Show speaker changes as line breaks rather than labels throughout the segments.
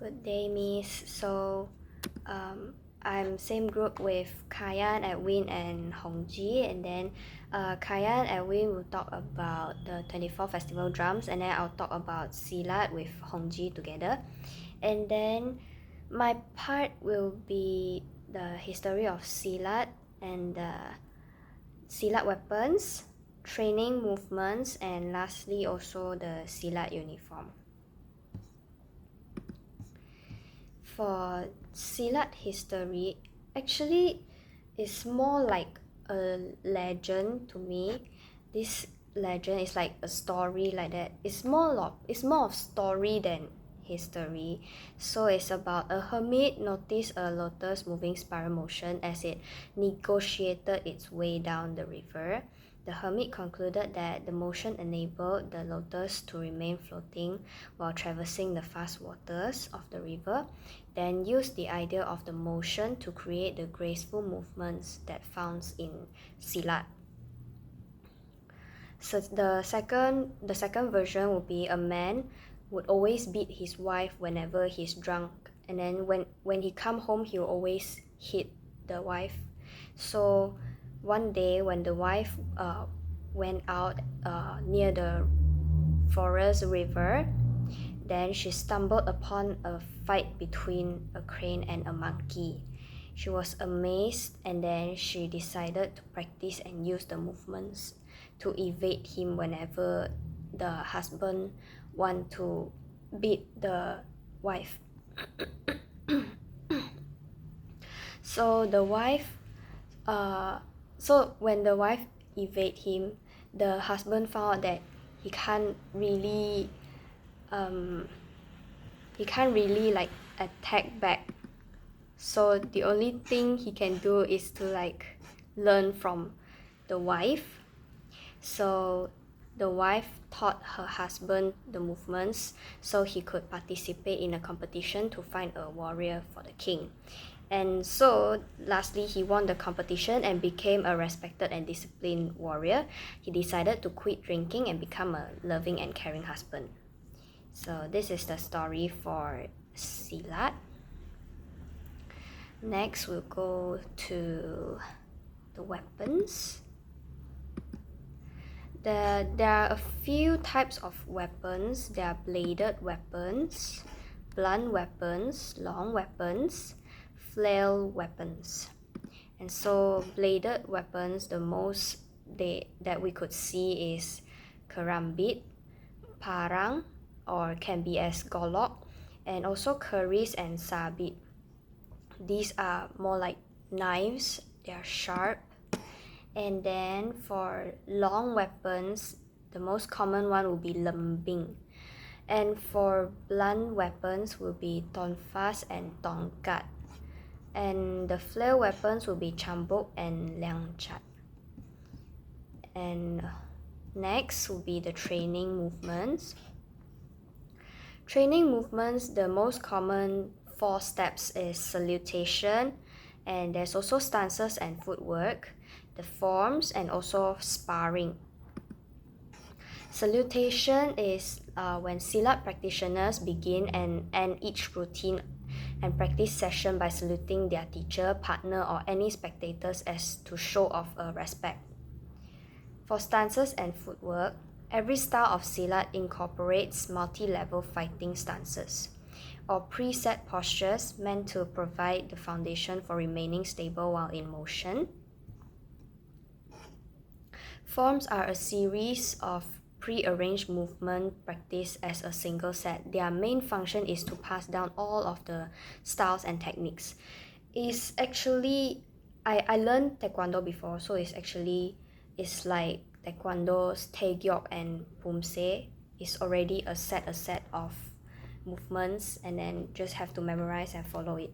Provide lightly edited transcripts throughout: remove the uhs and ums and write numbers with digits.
Good day, Miss. I'm same group with Kayan, Edwin, and Hongji, and then Kayan, Edwin will talk about the 24 Festival Drums, and then I'll talk about Silat with Hongji together. And then my part will be the history of Silat and the Silat weapons, training movements, and lastly also the Silat uniform. For Silat history, actually it's more like a legend to me. This legend is like a story like that. It's more of story than history. So it's about a hermit noticed a lotus moving spiral motion as it negotiated its way down the river. The hermit concluded that the motion enabled the lotus to remain floating while traversing the fast waters of the river, then used the idea of the motion to create the graceful movements that found in Silat. So the second version would be a man would always beat his wife whenever he's drunk, and then when he come home he'll always hit the wife. So one day when the wife went out near the forest river, then she stumbled upon a fight between a crane and a monkey. She was amazed, and then she decided to practice and use the movements to evade him whenever the husband want to beat the wife. So the wife so when the wife evade him, the husband found out that he can't really like attack back. So the only thing he can do is to like learn from the wife. So the wife taught her husband the movements so he could participate in a competition to find a warrior for the king. And so lastly, he won the competition and became a respected and disciplined warrior. He decided to quit drinking and become a loving and caring husband. So this is the story for Silat. Next, we'll go to the weapons. There are a few types of weapons. There are bladed weapons, blunt weapons, long weapons, flail weapons. And so bladed weapons, the most that we could see is karambit, parang, or can be as golok, and also keris and sabit. These are more like knives, they are sharp. And then for long weapons, the most common one will be lembing. And for blunt weapons will be tonfas and tongkat. And the flail weapons will be cambuk and liangchat. And next will be the training movements. Training movements, the most common 4 steps is salutation, and there's also stances and footwork, the forms, and also sparring. Salutation is when Silat practitioners begin and end each routine and practice session by saluting their teacher, partner, or any spectators as to show off respect. For stances and footwork, every style of Silat incorporates multi-level fighting stances, or preset postures meant to provide the foundation for remaining stable while in motion. Forms are a series of pre-arranged movement practiced as a single set. Their main function is to pass down all of the styles and techniques. It's actually, I learned Taekwondo before, so it's like Taekwondo's Taegyok and Pumse. It's already a set of movements, and then just have to memorize and follow it.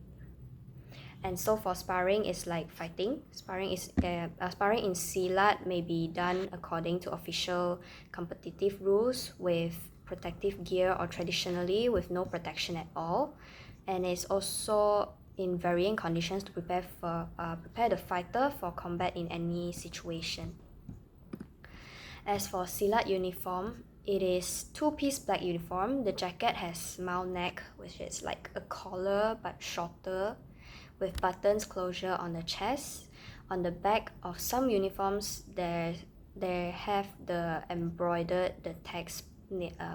And so for sparring, it's like fighting. Sparring in Silat may be done according to official competitive rules with protective gear, or traditionally with no protection at all. And it's also in varying conditions to prepare the fighter for combat in any situation. As for Silat uniform, it is two-piece black uniform. The jacket has mount neck, which is like a collar but shorter, with buttons closure on the chest. On the back of some uniforms, they have the embroidered the text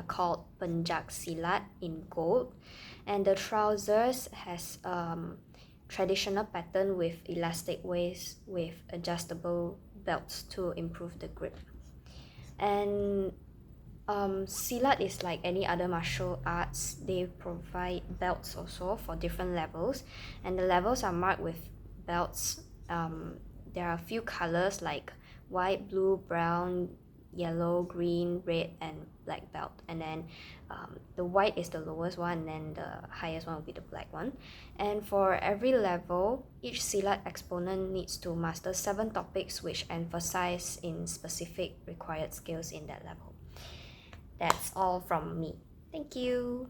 called Pencak Silat in gold, and the trousers has traditional pattern with elastic waist with adjustable belts to improve the grip. And Silat is like any other martial arts. They provide belts also for different levels, and the levels are marked with belts. There are a few colors like white, blue, brown, yellow, green, red, and black belt. And then the white is the lowest one, and then the highest one will be the black one. And for every level, each Silat exponent needs to master 7 topics which emphasize in specific required skills in that level. That's all from me. Thank you.